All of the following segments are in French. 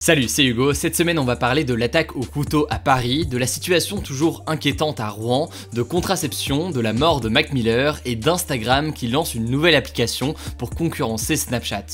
Salut, c'est Hugo. Cette semaine, on va parler de l'attaque au couteau à Paris, de la situation toujours inquiétante à Rouen, de contraception, de la mort de Mac Miller et d'Instagram qui lance une nouvelle application pour concurrencer Snapchat.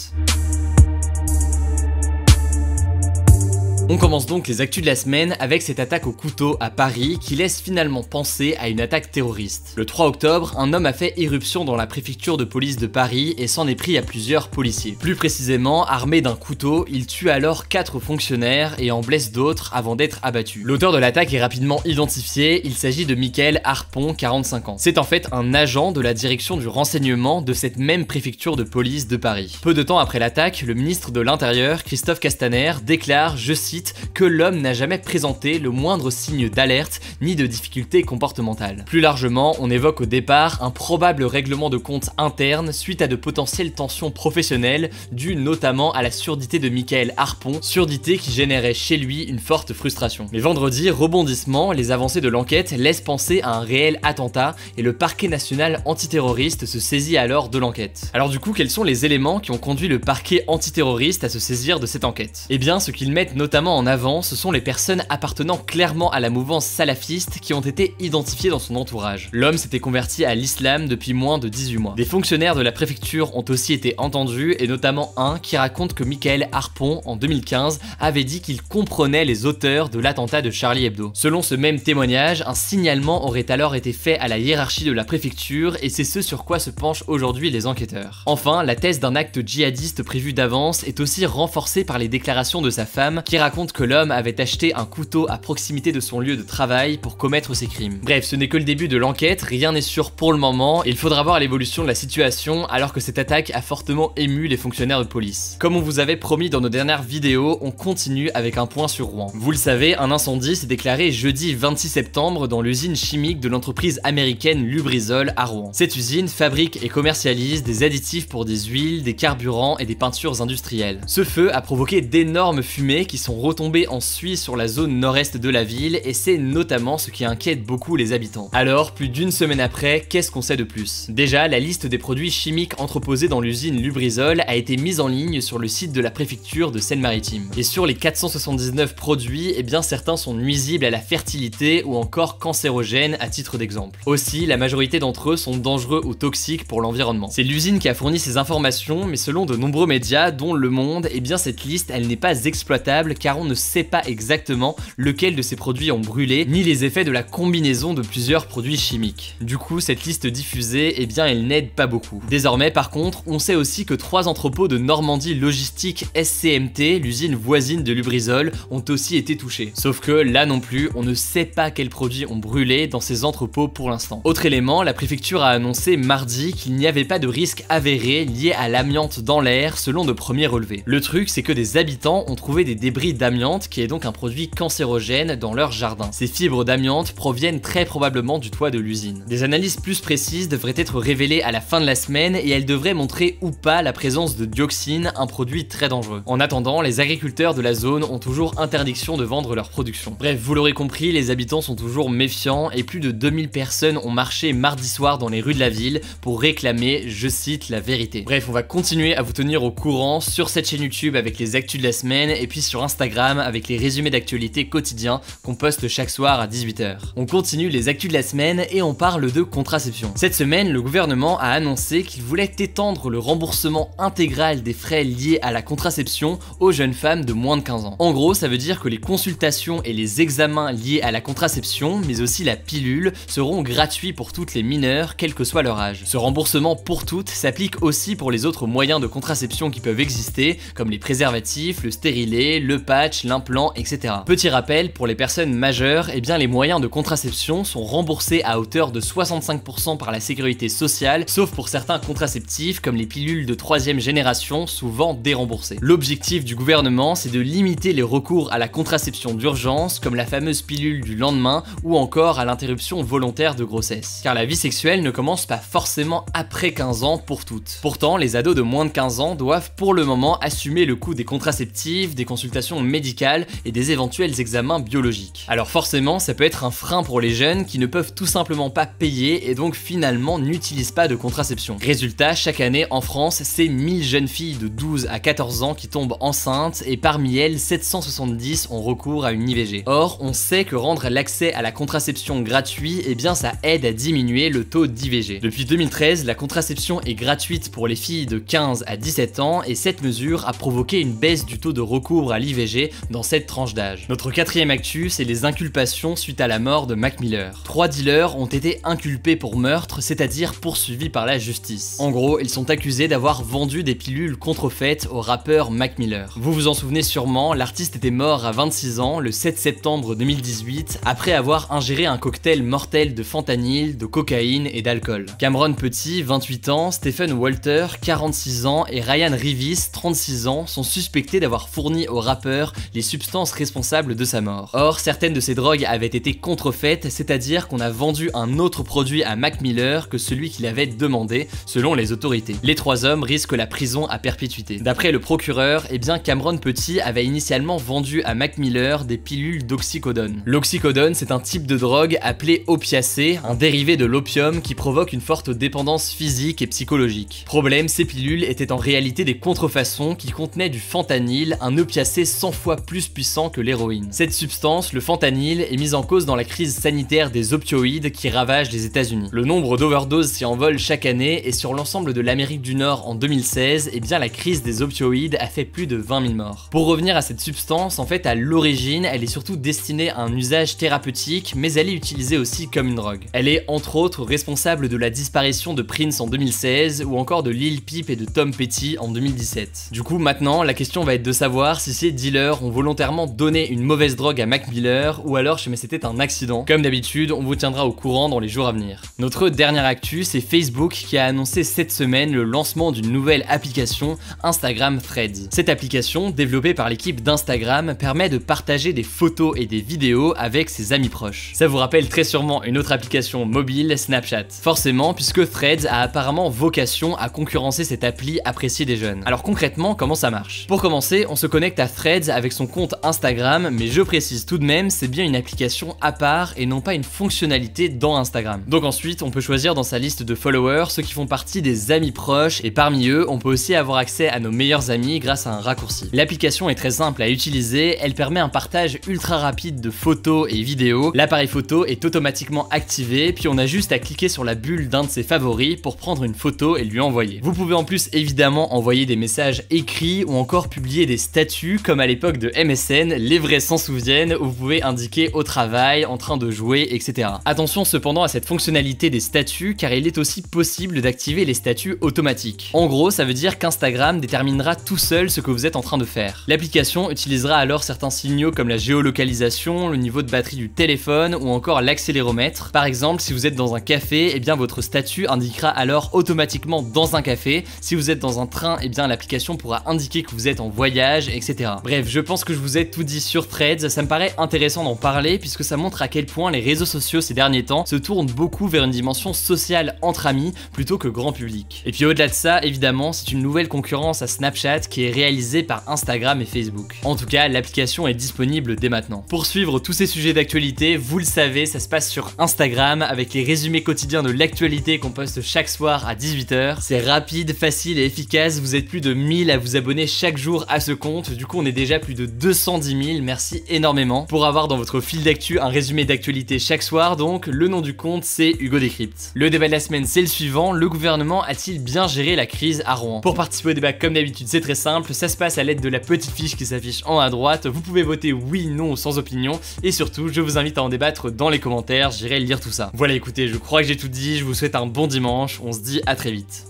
On commence donc les actus de la semaine avec cette attaque au couteau à Paris qui laisse finalement penser à une attaque terroriste. Le 3 octobre, un homme a fait irruption dans la préfecture de police de Paris et s'en est pris à plusieurs policiers. Plus précisément, armé d'un couteau, il tue alors 4 fonctionnaires et en blesse d'autres avant d'être abattu. L'auteur de l'attaque est rapidement identifié, il s'agit de Mickaël Harpon, 45 ans. C'est en fait un agent de la direction du renseignement de cette même préfecture de police de Paris. Peu de temps après l'attaque, le ministre de l'Intérieur, Christophe Castaner, déclare, je cite, que l'homme n'a jamais présenté le moindre signe d'alerte ni de difficulté comportementale. Plus largement, on évoque au départ un probable règlement de compte interne suite à de potentielles tensions professionnelles dues notamment à la surdité de Mickaël Harpon, surdité qui générait chez lui une forte frustration. Mais vendredi, rebondissement, les avancées de l'enquête laissent penser à un réel attentat et le parquet national antiterroriste se saisit alors de l'enquête. Alors du coup, quels sont les éléments qui ont conduit le parquet antiterroriste à se saisir de cette enquête? Eh bien, ce qu'ils mettent notamment en avant, ce sont les personnes appartenant clairement à la mouvance salafiste qui ont été identifiées dans son entourage. L'homme s'était converti à l'islam depuis moins de 18 mois. Des fonctionnaires de la préfecture ont aussi été entendus et notamment un qui raconte que Mickaël Harpon, en 2015, avait dit qu'il comprenait les auteurs de l'attentat de Charlie Hebdo. Selon ce même témoignage, un signalement aurait alors été fait à la hiérarchie de la préfecture et c'est ce sur quoi se penchent aujourd'hui les enquêteurs. Enfin, la thèse d'un acte djihadiste prévu d'avance est aussi renforcée par les déclarations de sa femme qui raconte que l'homme avait acheté un couteau à proximité de son lieu de travail pour commettre ses crimes. Bref, ce n'est que le début de l'enquête, rien n'est sûr pour le moment, et il faudra voir l'évolution de la situation alors que cette attaque a fortement ému les fonctionnaires de police. Comme on vous avait promis dans nos dernières vidéos, on continue avec un point sur Rouen. Vous le savez, un incendie s'est déclaré jeudi 26 septembre dans l'usine chimique de l'entreprise américaine Lubrizol à Rouen. Cette usine fabrique et commercialise des additifs pour des huiles, des carburants et des peintures industrielles. Ce feu a provoqué d'énormes fumées qui sont retombées en suie sur la zone nord-est de la ville et c'est notamment ce qui inquiète beaucoup les habitants. Alors, plus d'une semaine après, qu'est-ce qu'on sait de plus? Déjà, la liste des produits chimiques entreposés dans l'usine Lubrizol a été mise en ligne sur le site de la préfecture de Seine-Maritime. Et sur les 479 produits, eh bien certains sont nuisibles à la fertilité ou encore cancérogènes à titre d'exemple. Aussi, la majorité d'entre eux sont dangereux ou toxiques pour l'environnement. C'est l'usine qui a fourni ces informations, mais selon de nombreux médias, dont Le Monde, eh bien cette liste, elle n'est pas exploitable car on ne sait pas exactement lequel de ces produits ont brûlé, ni les effets de la combinaison de plusieurs produits chimiques. Du coup, cette liste diffusée, eh bien elle n'aide pas beaucoup. Désormais, par contre, on sait aussi que 3 entrepôts de Normandie Logistique SCMT, l'usine voisine de Lubrizol, ont aussi été touchés. Sauf que là non plus, on ne sait pas quels produits ont brûlé dans ces entrepôts pour l'instant. Autre élément, la préfecture a annoncé mardi qu'il n'y avait pas de risque avéré lié à l'amiante dans l'air selon de premiers relevés. Le truc, c'est que des habitants ont trouvé des débris d'amiante, qui est donc un produit cancérogène, dans leur jardin. Ces fibres d'amiante proviennent très probablement du toit de l'usine. Des analyses plus précises devraient être révélées à la fin de la semaine et elles devraient montrer ou pas la présence de dioxine, un produit très dangereux. En attendant, les agriculteurs de la zone ont toujours interdiction de vendre leur production. Bref, vous l'aurez compris, les habitants sont toujours méfiants et plus de 2000 personnes ont marché mardi soir dans les rues de la ville pour réclamer, je cite, la vérité. Bref, on va continuer à vous tenir au courant sur cette chaîne YouTube avec les actus de la semaine et puis sur Instagram avec les résumés d'actualité quotidiens qu'on poste chaque soir à 18 h. On continue les actus de la semaine et on parle de contraception. Cette semaine, le gouvernement a annoncé qu'il voulait étendre le remboursement intégral des frais liés à la contraception aux jeunes femmes de moins de 15 ans. En gros, ça veut dire que les consultations et les examens liés à la contraception, mais aussi la pilule, seront gratuits pour toutes les mineures, quel que soit leur âge. Ce remboursement pour toutes s'applique aussi pour les autres moyens de contraception qui peuvent exister, comme les préservatifs, le stérilet, le patch, l'implant, etc. Petit rappel, pour les personnes majeures, eh bien les moyens de contraception sont remboursés à hauteur de 65% par la sécurité sociale, sauf pour certains contraceptifs comme les pilules de 3e génération, souvent déremboursées. L'objectif du gouvernement, c'est de limiter les recours à la contraception d'urgence, comme la fameuse pilule du lendemain, ou encore à l'interruption volontaire de grossesse. Car la vie sexuelle ne commence pas forcément après 15 ans pour toutes. Pourtant, les ados de moins de 15 ans doivent pour le moment assumer le coût des contraceptifs, des consultations médicales et des éventuels examens biologiques. Alors forcément, ça peut être un frein pour les jeunes qui ne peuvent tout simplement pas payer et donc finalement n'utilisent pas de contraception. Résultat, chaque année en France, c'est 1000 jeunes filles de 12 à 14 ans qui tombent enceintes et parmi elles, 770 ont recours à une IVG. Or, on sait que rendre l'accès à la contraception gratuit, eh bien ça aide à diminuer le taux d'IVG. Depuis 2013, la contraception est gratuite pour les filles de 15 à 17 ans et cette mesure a provoqué une baisse du taux de recours à l'IVG dans cette tranche d'âge. Notre quatrième actu, c'est les inculpations suite à la mort de Mac Miller. 3 dealers ont été inculpés pour meurtre, c'est-à-dire poursuivis par la justice. En gros, ils sont accusés d'avoir vendu des pilules contrefaites au rappeur Mac Miller. Vous vous en souvenez sûrement, l'artiste était mort à 26 ans le 7 septembre 2018 après avoir ingéré un cocktail mortel de fentanyl, de cocaïne et d'alcool. Cameron Petit, 28 ans, Stephen Walter, 46 ans et Ryan Reeves, 36 ans, sont suspectés d'avoir fourni au rappeur les substances responsables de sa mort. Or, certaines de ces drogues avaient été contrefaites, c'est-à-dire qu'on a vendu un autre produit à Mac Miller que celui qu'il avait demandé, selon les autorités. Les 3 hommes risquent la prison à perpétuité. D'après le procureur, eh bien Cameron Petit avait initialement vendu à Mac Miller des pilules d'oxycodone. L'oxycodone, c'est un type de drogue appelé opiacé, un dérivé de l'opium qui provoque une forte dépendance physique et psychologique. Problème, ces pilules étaient en réalité des contrefaçons qui contenaient du fentanyl, un opiacé 100 fois plus puissant que l'héroïne. Cette substance, le fentanyl, est mise en cause dans la crise sanitaire des opioïdes qui ravage les États-Unis. Le nombre d'overdoses s'y envole chaque année et sur l'ensemble de l'Amérique du Nord en 2016, eh bien la crise des opioïdes a fait plus de 20 000 morts. Pour revenir à cette substance, en fait à l'origine, elle est surtout destinée à un usage thérapeutique, mais elle est utilisée aussi comme une drogue. Elle est entre autres responsable de la disparition de Prince en 2016 ou encore de Lil Peep et de Tom Petty en 2017. Du coup maintenant, la question va être de savoir si ces dealers ont volontairement donné une mauvaise drogue à Mac Miller ou alors mais c'était un accident. Comme d'habitude, on vous tiendra au courant dans les jours à venir. Notre dernière actu, c'est Facebook qui a annoncé cette semaine le lancement d'une nouvelle application, Instagram Threads. Cette application, développée par l'équipe d'Instagram, permet de partager des photos et des vidéos avec ses amis proches. Ça vous rappelle très sûrement une autre application mobile, Snapchat. Forcément, puisque Threads a apparemment vocation à concurrencer cette appli appréciée des jeunes. Alors concrètement, comment ça marche? Pour commencer, on se connecte à Threads avec son compte Instagram, mais je précise tout de même, c'est bien une application à part et non pas une fonctionnalité dans Instagram. Donc ensuite, on peut choisir dans sa liste de followers ceux qui font partie des amis proches et parmi eux, on peut aussi avoir accès à nos meilleurs amis grâce à un raccourci. L'application est très simple à utiliser, elle permet un partage ultra rapide de photos et vidéos. L'appareil photo est automatiquement activé, puis on a juste à cliquer sur la bulle d'un de ses favoris pour prendre une photo et lui envoyer. Vous pouvez en plus évidemment envoyer des messages écrits ou encore publier des statuts comme à l'époque de MSN, les vrais s'en souviennent, où vous pouvez indiquer au travail, en train de jouer, etc. Attention cependant à cette fonctionnalité des statuts car il est aussi possible d'activer les statuts automatiques. En gros, ça veut dire qu'Instagram déterminera tout seul ce que vous êtes en train de faire. L'application utilisera alors certains signaux comme la géolocalisation, le niveau de batterie du téléphone ou encore l'accéléromètre. Par exemple, si vous êtes dans un café, eh bien votre statut indiquera alors automatiquement dans un café. Si vous êtes dans un train, eh bien l'application pourra indiquer que vous êtes en voyage, etc. Bref, je pense que je vous ai tout dit sur Threads, ça me paraît intéressant d'en parler puisque ça montre à quel point les réseaux sociaux ces derniers temps se tournent beaucoup vers une dimension sociale entre amis plutôt que grand public. Et puis au-delà de ça, évidemment, c'est une nouvelle concurrence à Snapchat qui est réalisée par Instagram et Facebook. En tout cas, l'application est disponible dès maintenant. Pour suivre tous ces sujets d'actualité, vous le savez, ça se passe sur Instagram avec les résumés quotidiens de l'actualité qu'on poste chaque soir à 18 h. C'est rapide, facile et efficace, vous êtes plus de 1000 à vous abonner chaque jour à ce compte, du coup on est déjà plus de 210 000, merci énormément. Pour avoir dans votre fil d'actu un résumé d'actualité chaque soir, donc le nom du compte c'est Hugo Décrypte. Le débat de la semaine c'est le suivant, le gouvernement a-t-il bien géré la crise à Rouen? Pour participer au débat comme d'habitude c'est très simple, ça se passe à l'aide de la petite fiche qui s'affiche en haut à droite, vous pouvez voter oui, non ou sans opinion, et surtout je vous invite à en débattre dans les commentaires, j'irai lire tout ça. Voilà écoutez, je crois que j'ai tout dit, je vous souhaite un bon dimanche, on se dit à très vite.